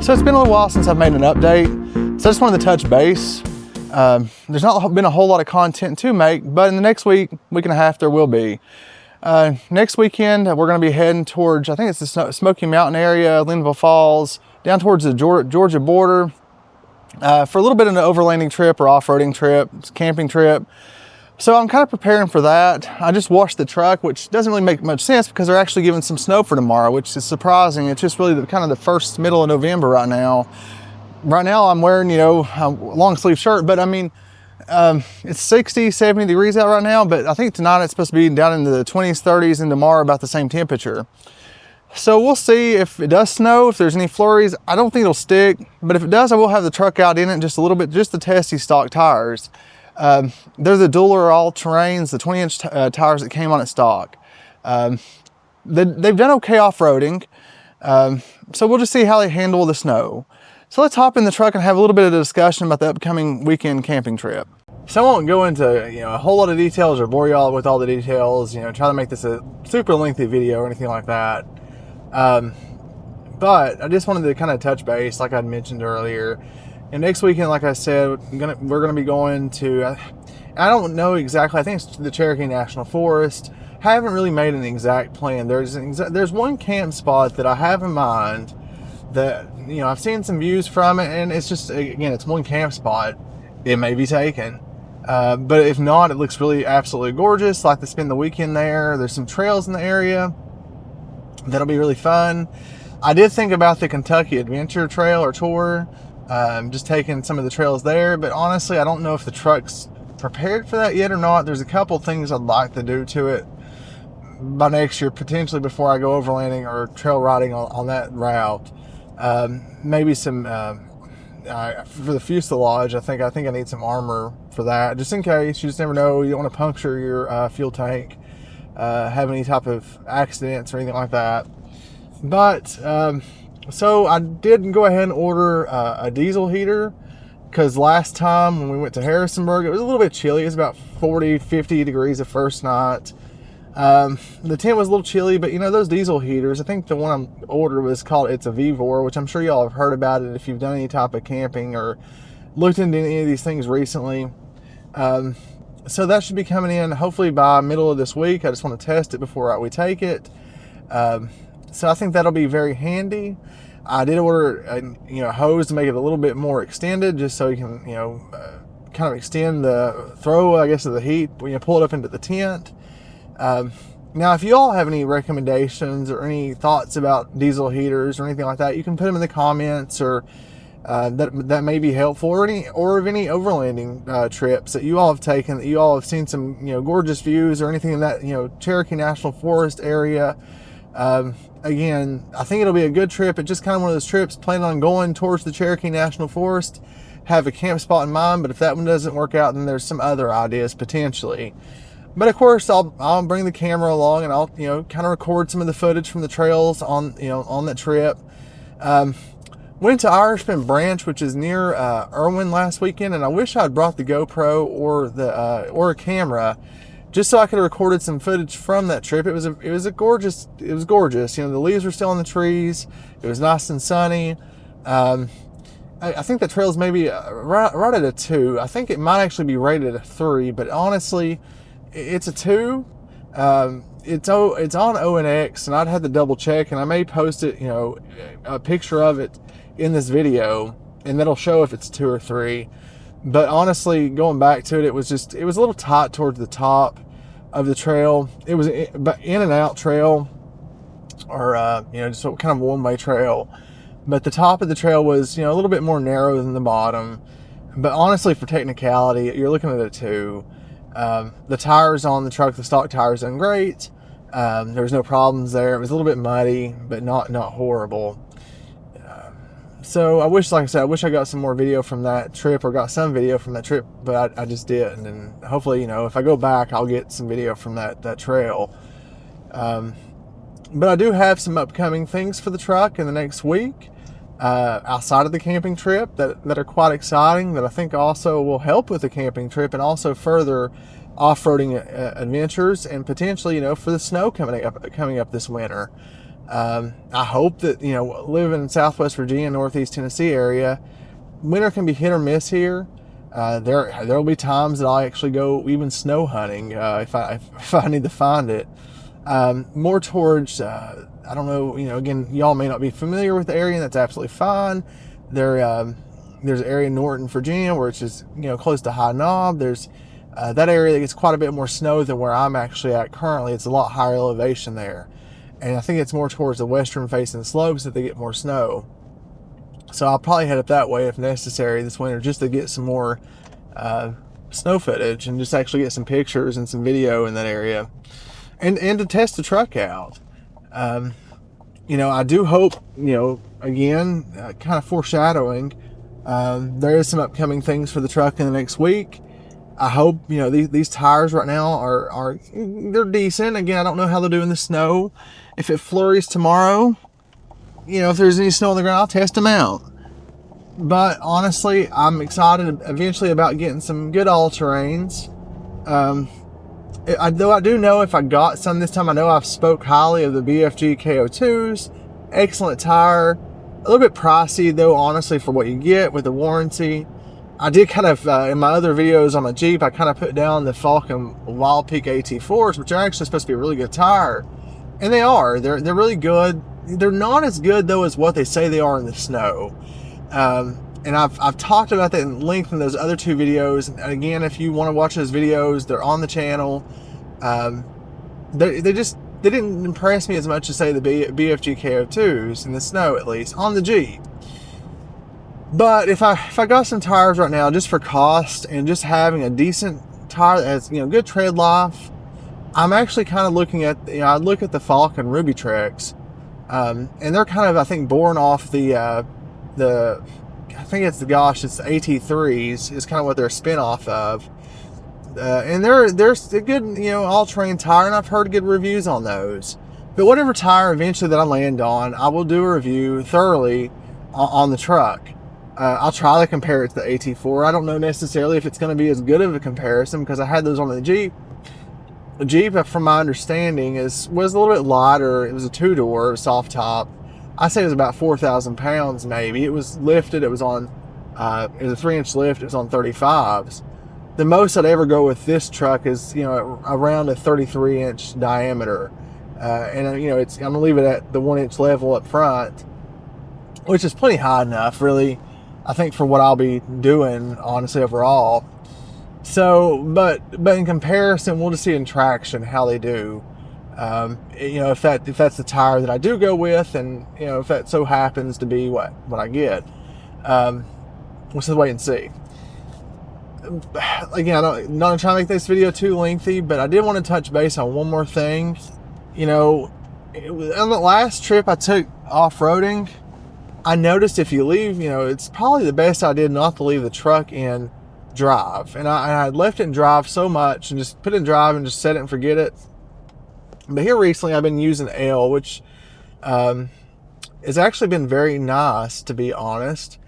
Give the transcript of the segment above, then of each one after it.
So it's been a little while since I've made an update, so I just wanted to touch base. There's not been a whole lot of content to make, but in the next week and a half, there will be. Next weekend, we're going to be heading towards, I think it's the Smoky Mountain area, Linville Falls, down towards the Georgia border, for a little bit of an overlanding trip or off-roading trip, camping trip. So I'm kind of preparing for that. I just washed the truck, which doesn't really make much sense because they're actually giving some snow for tomorrow, which is surprising. It's just really the first middle of November right now. Right now I'm wearing, a long sleeve shirt, but I mean, it's 60, 70 degrees out right now, but I think tonight it's supposed to be down into the 20s, 30s, and tomorrow about the same temperature. So we'll see if it does snow, if there's any flurries. I don't think it'll stick, but if it does, I will have the truck out in it just a little bit, just to test these stock tires. They're the Dueler all-terrains, the 20-inch tires that came on at stock. They've done okay off-roading, so we'll just see how they handle the snow. So let's hop in the truck and have a little bit of a discussion about the upcoming weekend camping trip. So I won't go into a whole lot of details or bore y'all with all the details, try to make this a super lengthy video or anything like that. But I just wanted to kind of touch base, like I'd mentioned earlier. And next weekend, like I said, we're gonna be going to, I don't know exactly, I think it's the Cherokee National Forest. I haven't really made an exact plan. There's one camp spot that I have in mind that, I've seen some views from it, and it's just, again, it's one camp spot. It may be taken. But if not, it looks really absolutely gorgeous. Like to spend the weekend there. There's some trails in the area that'll be really fun. I did think about the Kentucky Adventure Trail or Tour. Just taking some of the trails there, but honestly I don't know if the truck's prepared for that yet or not. There's a couple things I'd like to do to it by next year, potentially before I go overlanding or trail riding on that route. Maybe some for the fuselage, I think I need some armor for that, just in case. You just never know. You don't want to puncture your fuel tank, have any type of accidents or anything like that. But so I did go ahead and order a diesel heater, because last time when we went to Harrisonburg, it was a little bit chilly. It was about 40, 50 degrees the first night. The tent was a little chilly, but those diesel heaters, I think the one I ordered was called, it's a Vevor, which I'm sure y'all have heard about it if you've done any type of camping or looked into any of these things recently. So that should be coming in hopefully by middle of this week. I just want to test it before we take it. So I think that'll be very handy. I did order a hose to make it a little bit more extended, just so you can kind of extend the throw, I guess, of the heat when you pull it up into the tent. Now, if you all have any recommendations or any thoughts about diesel heaters or anything like that, you can put them in the comments, or that may be helpful, or of any overlanding trips that you all have taken, that you all have seen some gorgeous views or anything in that Cherokee National Forest area. Again, I think it'll be a good trip. It's just kind of one of those trips, planning on going towards the Cherokee National Forest, have a camp spot in mind, but if that one doesn't work out, then there's some other ideas potentially. But of course, I'll bring the camera along, and I'll kind of record some of the footage from the trails on on that trip. Went to Irishman Branch, which is near Irwin last weekend, and I wish I'd brought the GoPro or a camera, just so I could have recorded some footage from that trip. It was gorgeous. The leaves were still on the trees. It was nice and sunny. I think the trail's maybe right at a 2. I think it might actually be rated a 3, but honestly, it's a 2. It's on ONX, and I'd had to double check, and I may post it, a picture of it in this video, and that'll show if it's 2 or 3. But honestly, going back to it, it was a little tight towards the top of the trail. It was in and out trail, or just kind of a one-way trail. But the top of the trail was a little bit more narrow than the bottom. But honestly, for technicality, you're looking at a 2. The tires on the truck, the stock tires, done great. There was no problems there. It was a little bit muddy, but not horrible. So I wish, like I said, I got some more video from that trip, or got some video from that trip, but I just didn't. And hopefully, if I go back, I'll get some video from that trail. But I do have some upcoming things for the truck in the next week. outside of the camping trip that are quite exciting, that I think also will help with the camping trip and also further off-roading adventures, and potentially, for the snow coming up this winter. I hope that, living in Southwest Virginia, Northeast Tennessee area, winter can be hit or miss here. There will be times that I'll actually go even snow hunting if I need to find it. More towards, I don't know, again, y'all may not be familiar with the area, and that's absolutely fine. There's an area in Norton, Virginia, where it's just, close to High Knob. There's that area that gets quite a bit more snow than where I'm actually at currently. It's a lot higher elevation there. And I think it's more towards the western facing slopes that they get more snow. So I'll probably head up that way if necessary this winter, just to get some more snow footage and just actually get some pictures and some video in that area, and to test the truck out. I do hope, again, kind of foreshadowing, there is some upcoming things for the truck in the next week. I hope, these tires right now they're decent. Again, I don't know how they'll do in the snow. If it flurries tomorrow, if there's any snow on the ground, I'll test them out. But honestly, I'm excited eventually about getting some good all-terrains. Though I do know if I got some this time, I know I've spoke highly of the BFG KO2s. Excellent tire. A little bit pricey though, honestly, for what you get with the warranty. I did kind of, in my other videos on my Jeep, I kind of put down the Falken Wild Peak AT4s, which are actually supposed to be a really good tire. And they are. They're really good. They're not as good though as what they say they are in the snow. And I've talked about that in length in those other two videos. And again, if you want to watch those videos, they're on the channel. They didn't impress me as much as say the BFG KO2s in the snow, at least on the Jeep. But if I got some tires right now, just for cost and just having a decent tire that has good tread life, I'm actually kind of looking at I look at the Falken Rubitreks, and they're kind of, I think, born off the I think it's the AT3s is kind of what they're a spin-off of. And they're a good, all-terrain tire, and I've heard good reviews on those. But whatever tire eventually that I land on, I will do a review thoroughly on the truck. I'll try to compare it to the AT4. I don't know necessarily if it's going to be as good of a comparison because I had those on the Jeep. The Jeep, from my understanding, was a little bit lighter. It was a two-door, soft top. I say it was about 4,000 pounds maybe. It was lifted. It was on, it was a 3-inch lift. It was on 35s. The most I'd ever go with this truck is, around a 33-inch diameter. And, I'm going to leave it at the 1-inch level up front, which is plenty high enough, really, I think, for what I'll be doing, honestly, overall. So, but in comparison, we'll just see in traction how they do. If that's the tire that I do go with, and, if that so happens to be what I get. We'll just wait and see. Again, I'm not trying to make this video too lengthy, but I did want to touch base on one more thing. On the last trip I took off-roading, I noticed if you leave, it's probably the best idea not to leave the truck in drive. And I had left it in drive so much and just put it in drive and just set it and forget it. But here recently I've been using L, which has actually been very nice, to be honest,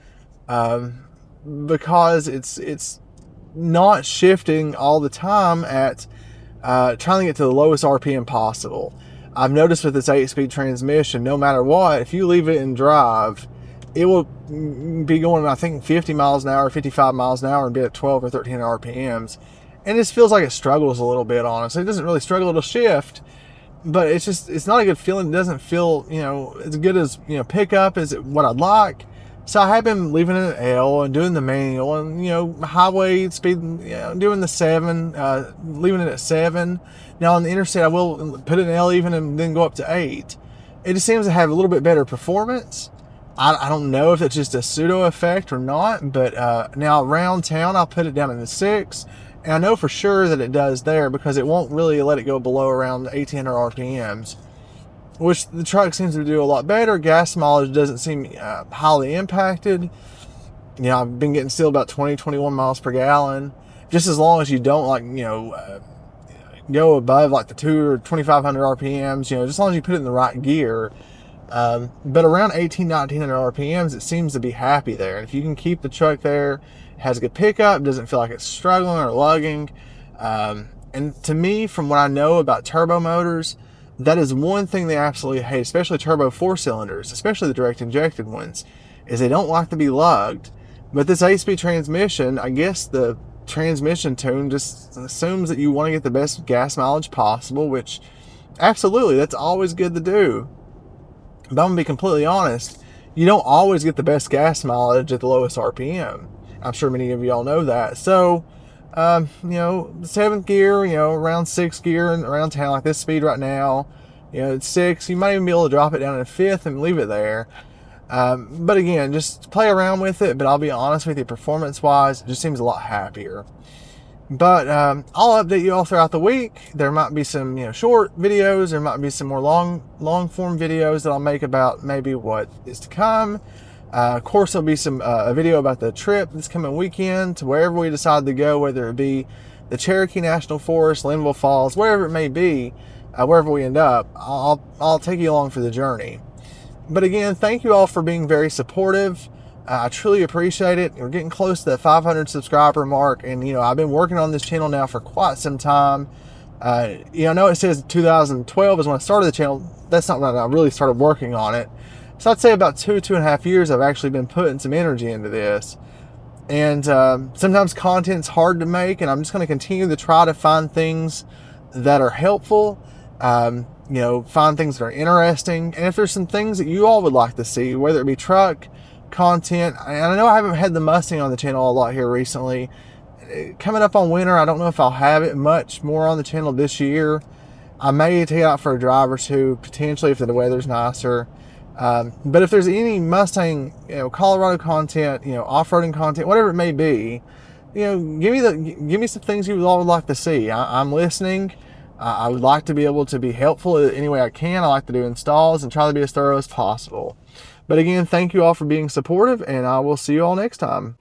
because it's not shifting all the time at trying to get to the lowest RPM possible. I've noticed with this 8-speed transmission, no matter what, if you leave it in drive, it will be going, I think, 50 miles an hour, 55 miles an hour, and be at 12 or 1300 RPMs. And it just feels like it struggles a little bit, honestly. It doesn't really struggle, it'll shift, but it's not a good feeling. It doesn't feel, as good as, pickup as what I'd like. So I have been leaving it at L and doing the manual and, highway speed, doing the 7, leaving it at 7. Now on the interstate, I will put it in L even and then go up to 8. It just seems to have a little bit better performance. I don't know if it's just a pseudo effect or not, but now around town, I'll put it down in the 6. And I know for sure that it does there because it won't really let it go below around 1800 RPMs. Which the truck seems to do a lot better. Gas mileage doesn't seem highly impacted. I've been getting still about 20, 21 miles per gallon. Just as long as you don't go above like the 2 or 2500 RPMs, just as long as you put it in the right gear, But around 1900 RPMs, it seems to be happy there. And if you can keep the truck there, it has a good pickup, doesn't feel like it's struggling or lugging. And to me, from what I know about turbo motors, that is one thing they absolutely hate, especially turbo 4-cylinders, especially the direct injected ones, is they don't like to be lugged. But this 8-speed transmission, I guess the transmission tune just assumes that you want to get the best gas mileage possible, which absolutely, that's always good to do. But I'm going to be completely honest, you don't always get the best gas mileage at the lowest RPM. I'm sure many of y'all know that. So, 7th gear, around 6th gear and around town, like this speed right now, it's 6. You might even be able to drop it down to 5th and leave it there. But again, just play around with it. But I'll be honest with you, performance-wise, it just seems a lot happier. But I'll update you all throughout the week. There might be some short videos. There might be some more long form videos that I'll make about maybe what is to come. Of course, there'll be a video about the trip this coming weekend to wherever we decide to go, whether it be the Cherokee National Forest, Linville Falls, wherever it may be, wherever we end up. I'll take you along for the journey. But again, thank you all for being very supportive. I truly appreciate it. We're getting close to the 500 subscriber mark, and I've been working on this channel now for quite some time. I know it says 2012 is when I started the channel. That's not when I really started working on it. So I'd say about 2.5 years I've actually been putting some energy into this. And sometimes content's hard to make, and I'm just going to continue to try to find things that are helpful, find things that are interesting. And if there's some things that you all would like to see, whether it be truck content, and I know I haven't had the Mustang on the channel a lot here recently. Coming up on winter, I don't know if I'll have it much more on the channel this year. I may take it out for a drive or two, potentially if the weather's nicer. But if there's any Mustang, Colorado content, off-roading content, whatever it may be, give me some things you all would like to see. I'm listening. I would like to be able to be helpful any way I can. I like to do installs and try to be as thorough as possible. But again, thank you all for being supportive, and I will see you all next time.